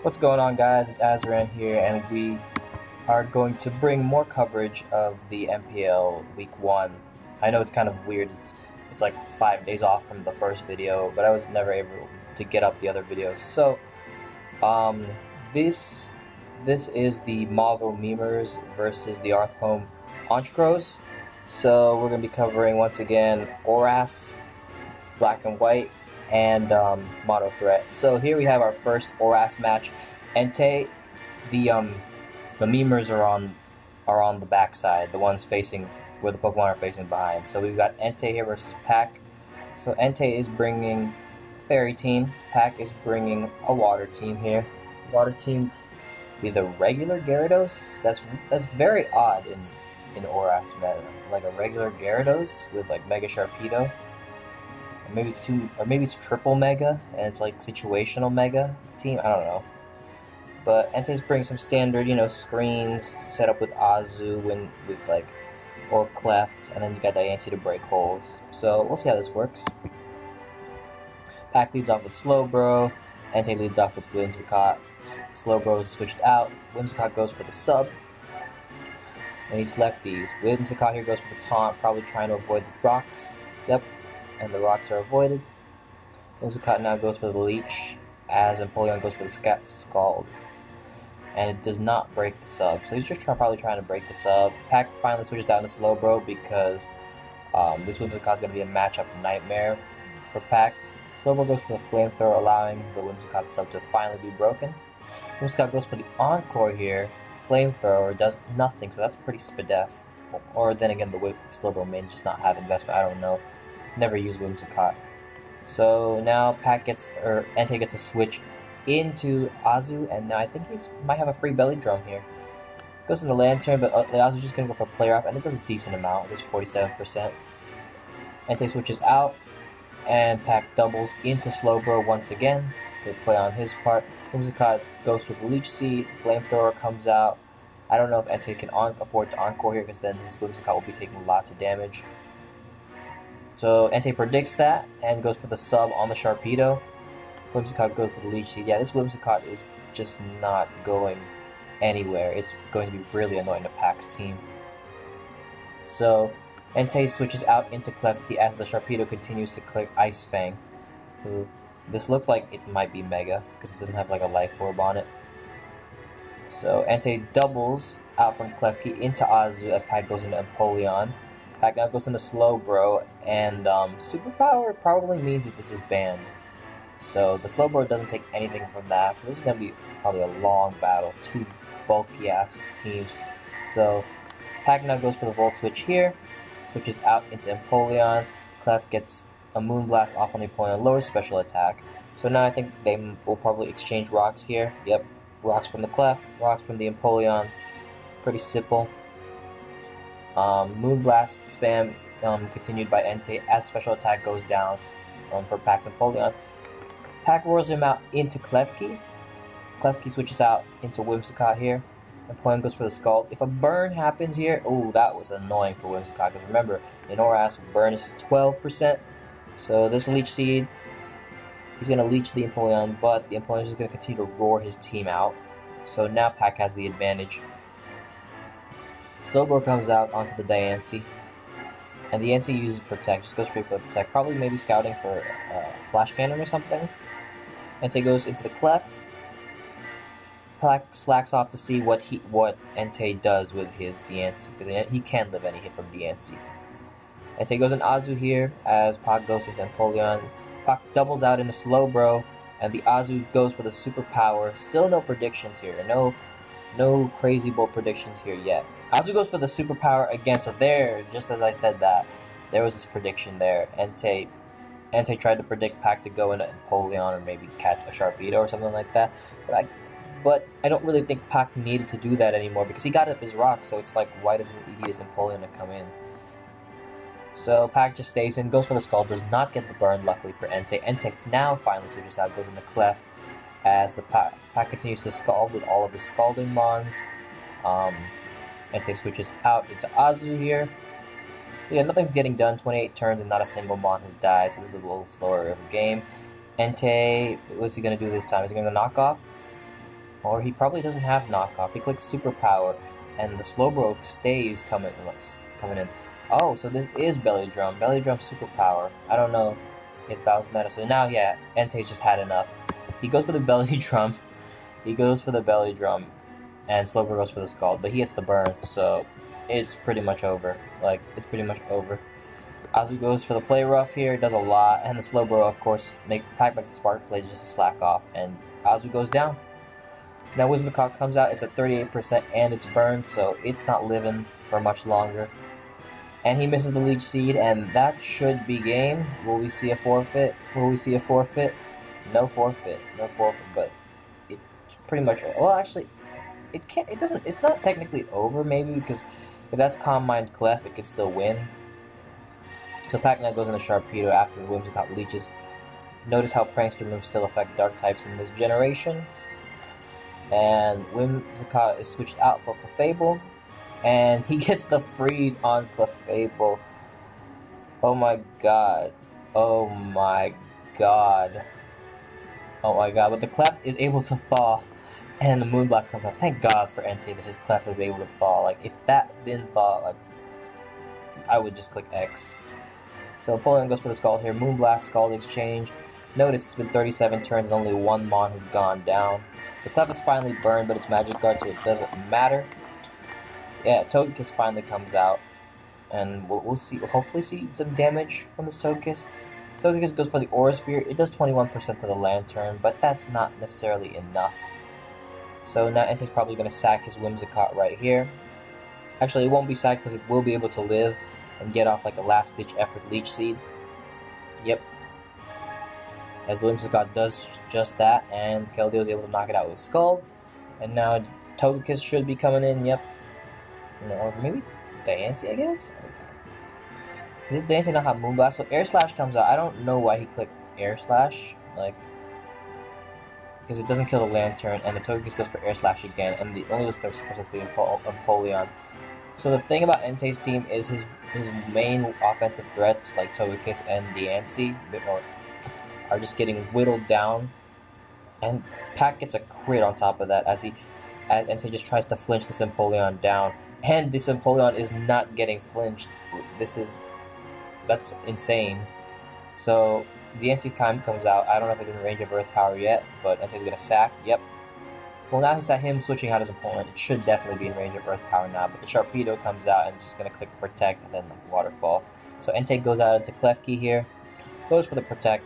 What's going on, guys? It's Azran here, and we are going to bring more coverage of the MPL Week 1. I know it's kind of weird, it's like 5 days off from the first video, but I was never able to get up the other videos. So, um, this is the Mauvile memers versus the Hearthome Honchkrows. So, we're going to be covering, once again, ORAS, Black and White, and monothreat. So here we have our first ORAS match. Entei, the memers are on the backside, the ones facing where the Pokemon are facing behind. So we've got Entei here versus Pack. So Entei is bringing Fairy Team. Pack is bringing a Water Team here. Water Team be the regular Gyarados. That's very odd in ORAS meta, like a regular Gyarados with like Mega Sharpedo. Maybe it's triple mega, and it's like situational mega team. I don't know. But Entei's bringing some standard, screens set up with Azu and with or Clef, and then you got Diancie to break holes. So we'll see how this works. Pack leads off with Slowbro. Entei leads off with Whimsicott. Slowbro is switched out. Whimsicott goes for the sub. And he's lefties. Whimsicott here goes for the taunt, probably trying to avoid the rocks. Yep. And the rocks are avoided. Whimsicott now goes for the leech, as Empoleon goes for the Scald. And it does not break the sub, so he's just probably trying to break the sub. Pack finally switches down to Slowbro because this Whimsicott is going to be a matchup nightmare for Pack. Slowbro goes for the Flamethrower, allowing the Whimsicott sub to finally be broken. Whimsicott goes for the Encore here. Flamethrower does nothing, so that's pretty spadef. Or then again, the Slowbro may just not have investment, I don't know. Never use Whimsicott. So now Entei gets a switch into Azu, and now I think he might have a free belly drum here. Goes in the Lantern, but Azu's just gonna go for a player off, and it does a decent amount. It does 47%. Entei switches out, and Pack doubles into Slowbro once again to play on his part. Whimsicott goes for the Leech Seed. Flamethrower comes out. I don't know if Entei can afford to Encore here, because then his Whimsicott will be taking lots of damage. So Entei predicts that and goes for the sub on the Sharpedo. Whimsicott goes for the Leech Seed. Yeah, this Whimsicott is just not going anywhere. It's going to be really annoying to Pack's team. So Entei switches out into Klefki as the Sharpedo continues to clear Ice Fang. So this looks like it might be Mega because it doesn't have like a Life Orb on it. So Entei doubles out from Klefki into Azu as Pack goes into Empoleon. Pack now goes into Slowbro, and Superpower probably means that this is banned. So the Slowbro doesn't take anything from that, so this is going to be probably a long battle. Two bulky-ass teams. So Pack now goes for the Volt Switch here, switches out into Empoleon. Clef gets a Moonblast off on the Empoleon, lowers special attack. So now I think they will probably exchange rocks here. Yep, rocks from the Clef, rocks from the Empoleon. Pretty simple. Moonblast spam continued by Entei as special attack goes down for Pack's Empoleon. Pack roars him out into Klefki. Klefki switches out into Whimsicott here. Empoleon goes for the Scald. If a burn happens here, oh, that was annoying for Whimsicott, because remember, in ORAS, burn is 12%. So this Leech Seed, he's going to leech the Empoleon, but the Empoleon is just going to continue to roar his team out. So now Pack has the advantage. Slowbro comes out onto the Diancie, and the Diancie uses Protect, just goes straight for the Protect, probably maybe scouting for Flash Cannon or something. Entei goes into the Clef. Pack slacks off to see what Entei does with his Diancie, because he can live any hit from Diancie. Entei goes in Azu here, as Pack goes into Empoleon. Pack doubles out into Slowbro, and the Azu goes for the Superpower. Still no predictions here, no crazy bold predictions here yet. Azu goes for the Superpower again, so there, just as I said that, there was this prediction there. Entei tried to predict Pack to go into Empoleon or maybe catch a Sharpedo or something like that, but I don't really think Pack needed to do that anymore because he got up his rock, so it's like, why doesn't he need his Empoleon to come in? So Pack just stays in, goes for the Scald, does not get the burn, luckily for Entei. Entei now finally switches out, goes into Clef, as the Pack continues to Scald with all of his Scalding Mons. Entei switches out into Azu here. So yeah, nothing's getting done. 28 turns and not a single Mon has died, so this is a little slower of a game. Entei, what's he going to do this time? Is he going to knock off? Or he probably doesn't have knockoff. He clicks superpower, and the Slowbro stays coming in. Oh, so this is Belly Drum. Belly Drum superpower. I don't know if that was meta. So now, yeah, Entei's just had enough. He goes for the Belly Drum. He goes for the Belly Drum, and Slowbro goes for the Scald. But he hits the burn, so it's pretty much over. Like, it's pretty much over. Azu goes for the Play Rough here, does a lot, and the Slowbro, of course, pack back the Spark Blade just to slack off, and Azu goes down. Now Whimsicott comes out, it's at 38% and it's burned, so it's not living for much longer. And he misses the Leech Seed, and that should be game. Will we see a forfeit? Will we see a forfeit? No forfeit. No forfeit, but it's pretty much, well, actually, it's not technically over, maybe, because if that's Calm Mind Clef, it could still win. So Pack now goes into Sharpedo after the Whimsicott leeches. Notice how Prankster moves still affect Dark types in this generation. And Whimsicott is switched out for Clefable. And he gets the freeze on Clefable. Oh my god. Oh my god. Oh my god. But the Clef is able to thaw. And the Moonblast comes out. Thank god for Entei that his Clef is able to thaw. Like, if that didn't thaw, like, I would just click X. So Empoleon goes for the Scald here. Moonblast, Scald exchange. Notice it's been 37 turns and only one Mon has gone down. The Clef is finally burned, but it's Magic Guard, so it doesn't matter. Yeah, Togekiss finally comes out. And we'll see. We'll hopefully see some damage from this Togekiss. Togekiss goes for the Aura Sphere. It does 21% to the Lantern, but that's not necessarily enough. So now Entei's probably going to sack his Whimsicott right here. Actually, it won't be sacked because it will be able to live and get off like a last-ditch effort Leech Seed. Yep. As Whimsicott does just that, and Keldeo is able to knock it out with Skull. And now Togekiss should be coming in, yep. Or maybe Diancie, I guess? Does Diancie not have Moonblast? So Air Slash comes out. I don't know why he clicked Air Slash. Like, because it doesn't kill the Lantern, and the Togekiss goes for Air Slash again, and the only was supposedly Empoleon. So the thing about Entei's team is his main offensive threats, like Togekiss and Diancie, are just getting whittled down. And Pack gets a crit on top of that as Entei just tries to flinch this Empoleon down. And this Empoleon is not getting flinched. That's insane. So Diancie comes out. I don't know if it's in range of Earth Power yet, but Entei's gonna sack. Yep. Well, now he's at him switching out his opponent. It should definitely be in range of Earth Power now, but the Sharpedo comes out and it's just going to click Protect and then like, Waterfall. So Entei goes out into Klefki here, goes for the Protect,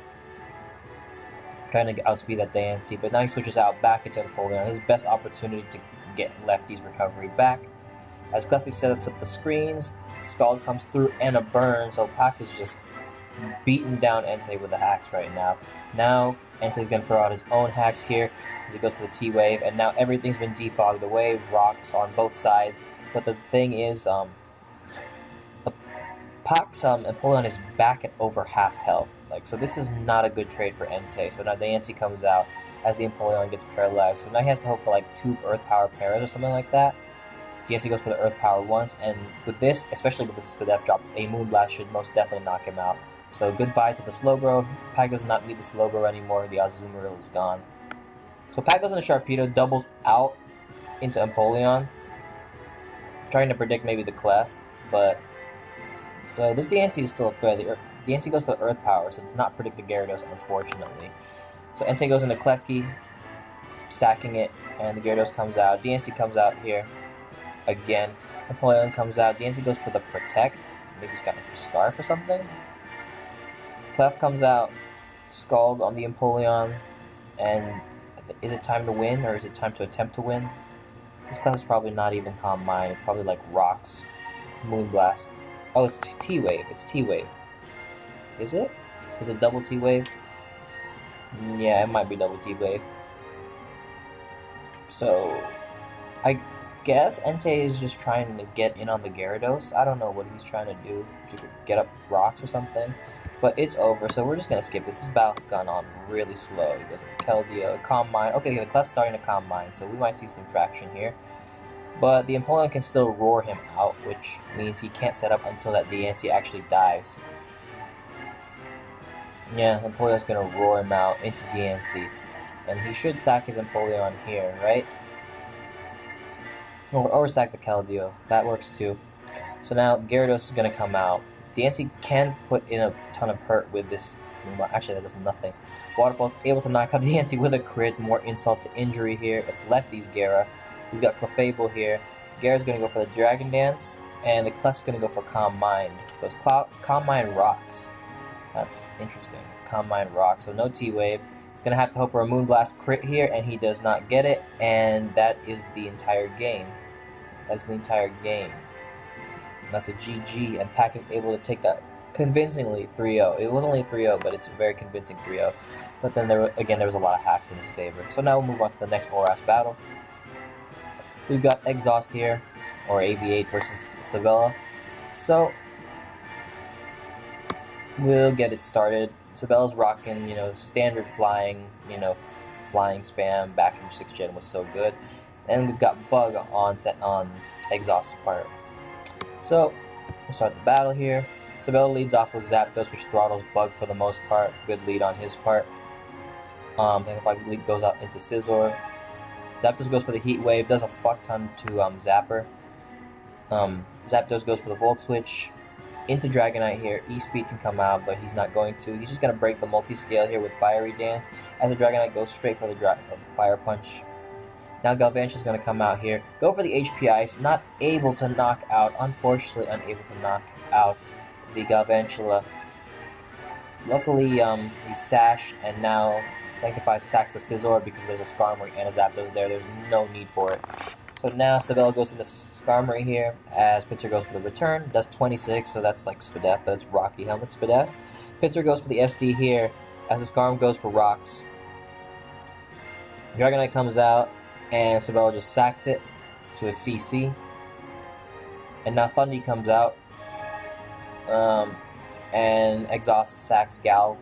trying to outspeed that Diancie, but now he switches out back into Empoleon, his best opportunity to get Lefty's recovery back. As Klefki sets up the screens, Scald comes through and a burn, so Pack is just beating down Entei with the hacks right now. Now Entei's going to throw out his own hacks here as he goes for the T-Wave, and now everything's been defogged away, rocks on both sides. But the thing is, the Pack's Empoleon is back at over half health. Like, so this is not a good trade for Entei. So now Diancie comes out as the Empoleon gets paralyzed. So now he has to hope for like 2 Earth Power paras or something like that. Diancie goes for the Earth Power once, and with this, especially with this Spadef drop, a Moonblast should most definitely knock him out. So goodbye to the Slowbro. Pack does not need the Slowbro anymore. The Azumarill is gone. So Pack goes into Sharpedo, doubles out into Empoleon. Trying to predict maybe the Clef, but... So this Diancie is still a threat. Diancie goes for the Earth Power, so it does not predict the Gyarados, unfortunately. So Entei goes into Klefki, sacking it, and the Gyarados comes out. Diancie comes out here again. Empoleon comes out. Diancie goes for the Protect. Maybe he's got it for Scarf or something. Clef comes out, Scald on the Empoleon, and is it time to win, or is it time to attempt to win? This Clef is probably not even Calm Mind, it's probably like Rocks, Moonblast. Oh, it's T-Wave, it's T-Wave. Is it? Is it double T-Wave? Yeah, it might be double T-Wave. So, I guess Entei is just trying to get in on the Gyarados. I don't know what he's trying to do, to get up Rocks or something. But it's over, so we're just going to skip this. This battle's gone on really slow. He goes to Keldeo, Calm Mind. Okay, the Clef's starting to Calm Mind, so we might see some traction here. But the Empoleon can still roar him out, which means he can't set up until that Diancie actually dies. Yeah, Empoleon's going to roar him out into Diancie. And he should sack his Empoleon here, right? Or sack the Keldeo. That works too. So now Gyarados is going to come out. Diancie can put in a ton of hurt with this. Well, actually, that does nothing. Waterfall's able to knock out Diancie with a crit. More insult to injury here. It's lefty's Gyara. We've got Clefable here. Gyara's going to go for the Dragon Dance. And the Clef's going to go for Calm Mind. So it's Calm Mind rocks. That's interesting. It's Calm Mind rocks. So no T-Wave. He's going to have to hope for a Moonblast crit here. And he does not get it. And that is the entire game. That's the entire game. That's a GG, and Pack is able to take that convincingly 3-0. It was only a 3-0, but it's a very convincing 3-0. But then, there was a lot of hacks in his favor. So now we'll move on to the next ORAS battle. We've got Exhaust here, or AV8 versus Sabella. So, we'll get it started. Sabella's rocking, standard flying, flying spam back in 6th gen was so good. And we've got Bug on Exhaust's part. So, we'll start the battle here. Sabella leads off with Zapdos, which throttles Bug for the most part. Good lead on his part. If lead goes out into Scizor. Zapdos goes for the Heat Wave, does a fuck ton to Zapper. Zapdos goes for the Volt Switch. Into Dragonite here. E-Speed can come out, but he's not going to. He's just going to break the multi-scale here with Fiery Dance, as the Dragonite goes straight for the Fire Punch. Now Galvantula's going to come out here, go for the HP Ice, not able to knock out, unfortunately unable to knock out the Galvantula. Luckily, he sashed, and now Sanctify sacks the Scizor because there's a Skarmory and a Zapdos there. There's no need for it. So now Sabella goes into Skarmory here, as Pitzer goes for the return, does 26, so that's like Spadef, but it's Rocky Helmet Spadef. Pitzer goes for the SD here, as the Skarm goes for Rocks. Dragonite comes out, and Sabella just sacks it to a CC. And now Thundy comes out. And Exhaust sacks Galv.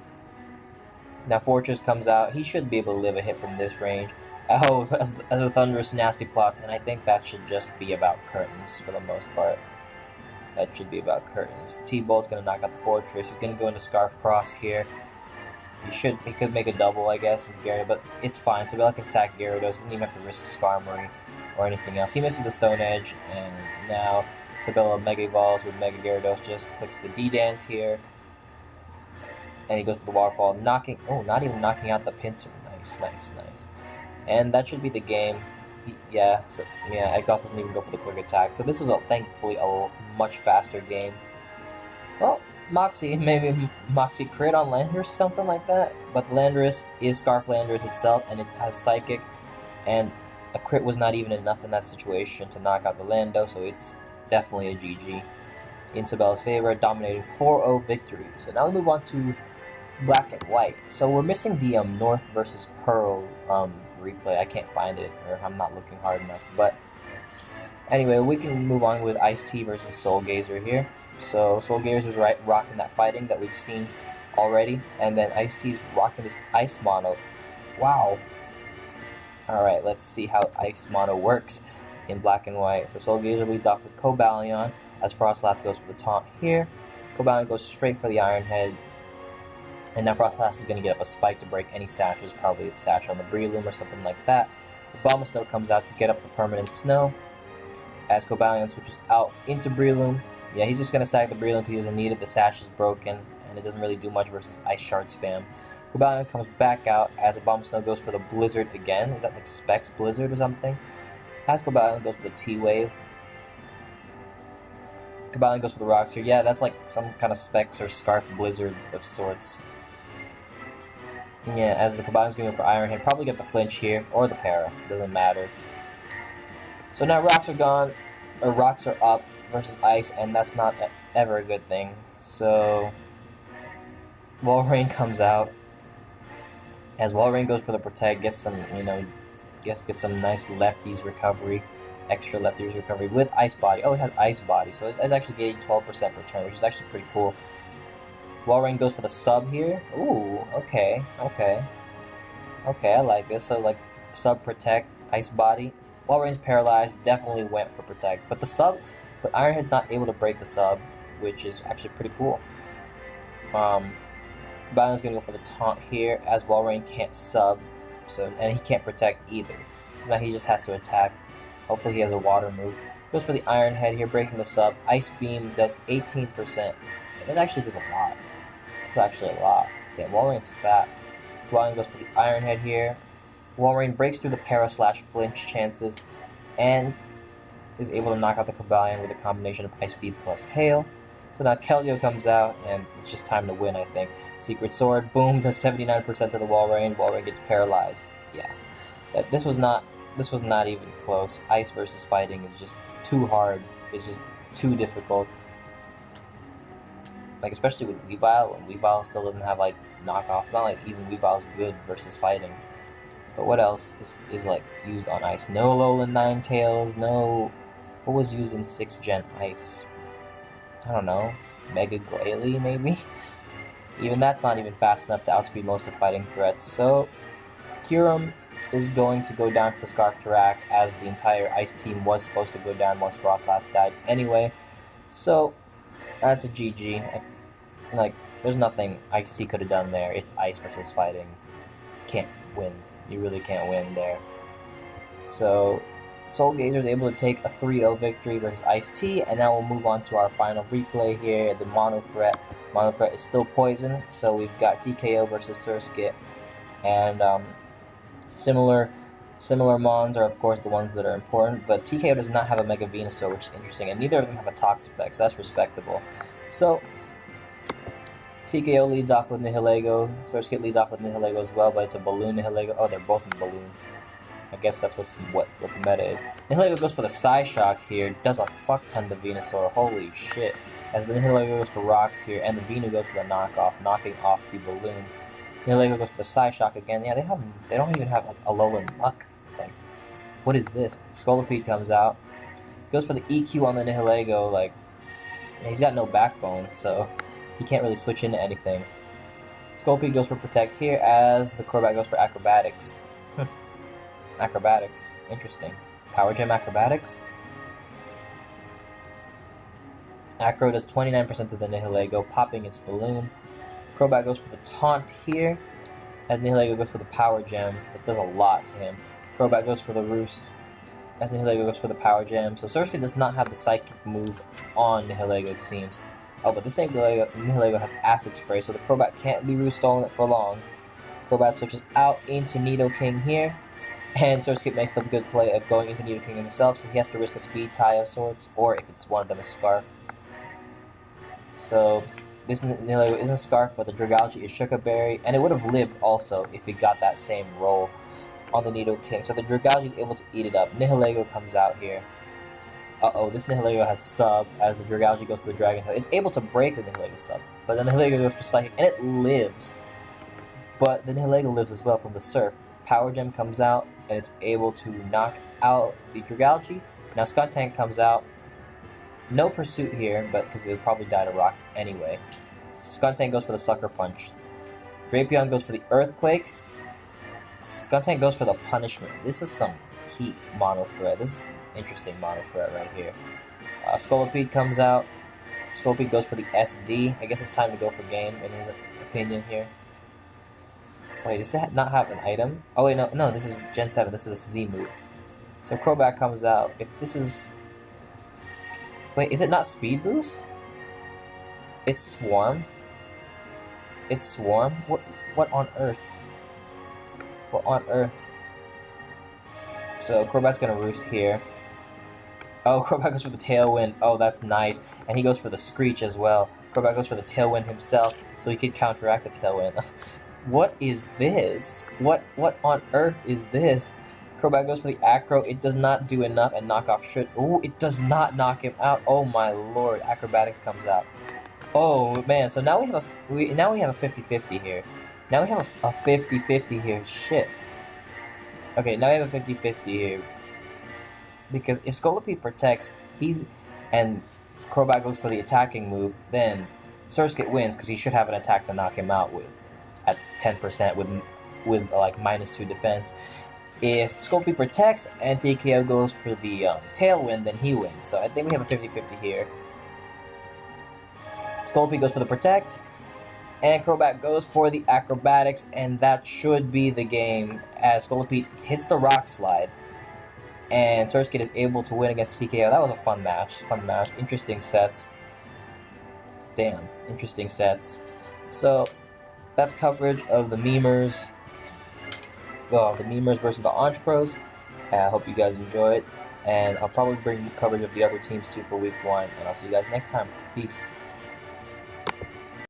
Now Fortress comes out. He should be able to live a hit from this range. Oh, as a Thunderous Nasty Plots. And I think that should just be about curtains for the most part. That should be about curtains. T-Bolt's going to knock out the Fortress. He's going to go into Scarf Cross here. He could make a double, I guess, but it's fine. Sabella can sack Gyarados. Doesn't even have to risk Skarmory or anything else. He misses the Stone Edge, and now Sabella Mega Evolves with Mega Gyarados. Just clicks the D-Dance here, and he goes for the Waterfall, not even knocking out the Pinsir. Nice. And that should be the game. Exhaust doesn't even go for the Quick Attack. So this was thankfully a much faster game. Well, maybe Moxie crit on Landorus or something like that, but Landorus is Scarf Landorus itself, and it has Psychic, and a crit was not even enough in that situation to knock out the Lando, so it's definitely a GG in Sabella's favor, dominating 4-0 victory. So now we move on to Black and White. So we're missing the North versus Pearl replay. I can't find it, or I'm not looking hard enough, but anyway, we can move on with Ice-T versus Soul Gazer here. So Soul Gazer is rocking that fighting that we've seen already, and then Ice-T's rocking this Ice Mono. Wow. Alright, let's see how Ice Mono works in Black and White. So Soul Gazer leads off with Cobalion, as Frostlass goes for the taunt here. Cobalion goes straight for the Iron Head, and now Frostlass is going to get up a spike to break any sashes, probably a sash on the Breloom or something like that. The Bomb Snow comes out to get up the permanent snow, as Cobalion switches out into Breloom. Yeah, he's just going to sack the Breloom because he doesn't need it. The sash is broken, and it doesn't really do much versus Ice Shard spam. Cobalion comes back out as a Bomb Snow goes for the Blizzard again. Is that like Specs Blizzard or something? As Cobalion goes for the T-Wave. Cobalion goes for the Rocks here. Yeah, that's like some kind of Specs or Scarf Blizzard of sorts. Yeah, as the Cobalion's going for Iron Hand. Probably get the Flinch here, or the Para. Doesn't matter. So now Rocks are gone, or Rocks are up versus Ice, and that's not ever a good thing. So Walrein comes out, as Walrein goes for the Protect, gets some, get some nice lefties recovery, extra lefties recovery with Ice Body. Oh, it has Ice Body, so it's actually getting 12% per turn, which is actually pretty cool. Walrein goes for the sub here. Ooh, okay, I like this. So like sub Protect, Ice Body. Walrein's paralyzed, definitely went for Protect, but Ironhead's not able to break the sub, which is actually pretty cool. Cabalion's gonna go for the taunt here, as Walrein can't sub. So, and he can't protect either. So now he just has to attack. Hopefully he has a water move. Goes for the Iron Head here, breaking the sub. Ice Beam does 18%. It actually does a lot. It's actually a lot. Damn, Walreign's fat. Dwelling goes for the Iron Head here. Walreign breaks through the para/flinch chances and is able to knock out the Cobalion with a combination of Ice Beam plus Hail. So now Keldeo comes out, and it's just time to win, I think. Secret Sword, boom, does 79% to the Walrein. Walrein gets paralyzed. Yeah. This was not even close. Ice versus fighting is just too hard. It's just too difficult. Like, especially with Weavile, when Weavile still doesn't have, like, knockoff. It's not like even Weavile's good versus fighting. But what else is like, used on Ice? No Alolan Ninetales, no... What was used in 6th Gen Ice? I don't know. Mega Glalie, maybe? Even that's not even fast enough to outspeed most of fighting threats. So, Kyurem is going to go down to the Scarf Tarak, as the entire Ice team was supposed to go down once Frostlass died anyway. So, that's a GG. Like, there's nothing Ice T could have done there. It's Ice versus fighting. Can't win. You really can't win there. So, Soul Gazer is able to take a 3-0 victory versus Ice T, and now we'll move on to our final replay here, the Monothreat. Monothreat is still poison, so we've got TKO versus Surskit, and similar Mons are of course the ones that are important, but TKO does not have a Mega Venusaur, which is interesting, and neither of them have a Toxapex, so that's respectable. So, TKO leads off with Nihilego, Surskit leads off with Nihilego as well, but it's a Balloon Nihilego. Oh, they're both in balloons. I guess that's what the meta is. Nihilego goes for the Psyshock here, does a fuck ton to Venusaur, holy shit. As the Nihilego goes for Rocks here, and the Venu goes for the knockoff, knocking off the Balloon. Nihilego goes for the Psyshock again. Yeah, they don't even have like Alolan Muck. Like, what is this? Scolipede comes out, goes for the EQ on the Nihilego. Like, he's got no backbone, so he can't really switch into anything. Scolipede goes for Protect here, as the Crobat goes for Acrobatics. Acrobatics. Interesting. Power Gem Acrobatics? Acro does 29% to the Nihilego, popping its Balloon. Crobat goes for the Taunt here, as Nihilego goes for the Power Gem. It does a lot to him. Crobat goes for the Roost, as Nihilego goes for the Power Gem. So Surskit does not have the Psychic move on Nihilego, it seems. Oh, but this Nihilego has Acid Spray, so the Crobat can't be Roost stolen it for long. Crobat switches out into Nidoking here. And Surskit makes the good play of going into Nidoking himself, so he has to risk a Speed Tie of sorts, or if it's one of them, a Scarf. So, this Nihilego isn't Scarf, but the Dragalge is Shuka Berry, and it would have lived also if it got that same roll on the Nidoking. So the Dragalge is able to eat it up. Nihilego comes out here. Uh-oh, this Nihilego has Sub, as the Dragalge goes for the Dragon's Head. It's able to break the Nihilego Sub, but the Nihilego goes for Psychic, and it lives. But the Nihilego lives as well from the Surf. Power Gem comes out, and it's able to knock out the Dragalge. Now Skuntank comes out. No Pursuit here, but because it would probably die to Rocks anyway. Skuntank goes for the Sucker Punch. Drapion goes for the Earthquake. Skuntank goes for the Punishment. This is some heat Monothreat. This is interesting Monothreat right here. Scolipede comes out. Scolipede goes for the SD. I guess it's time to go for game, in his opinion here. Wait, does it not have an item? Oh wait, no, this is Gen 7, this is a Z move. So Crobat comes out. If this is... Wait, is it not Speed Boost? It's Swarm? It's Swarm? What on earth? What on earth? So Crobat's gonna Roost here. Oh, Crobat goes for the Tailwind. Oh, that's nice. And he goes for the Screech as well. Crobat goes for the Tailwind himself, so he could counteract the Tailwind. What is this? What on earth is this? Crobat goes for the Acro. It does not do enough, and Knockoff should... Ooh, it does not knock him out. Oh my lord, Acrobatics comes out. Oh man, so now we have a 50-50 here. Now we have a 50-50 here. Shit. Okay, now we have a 50-50 here. Because if Scolipede protects, and Crobat goes for the attacking move, then Surskit wins because he should have an attack to knock him out with. At 10% with like -2 defense. If Scolipede protects and TKO goes for the Tailwind, then he wins. So I think we have a 50-50 here. Scolipede goes for the Protect. And Crobat goes for the acrobatics, and that should be the game as Scolipede hits the rock slide. And Surskit is able to win against TKO. That was a fun match. Interesting sets. Damn, interesting sets. So, that's coverage of the memers. Well, the memers versus the Honchkrows. I hope you guys enjoyed. And I'll probably bring coverage of the other teams too for week 1. And I'll see you guys next time. Peace.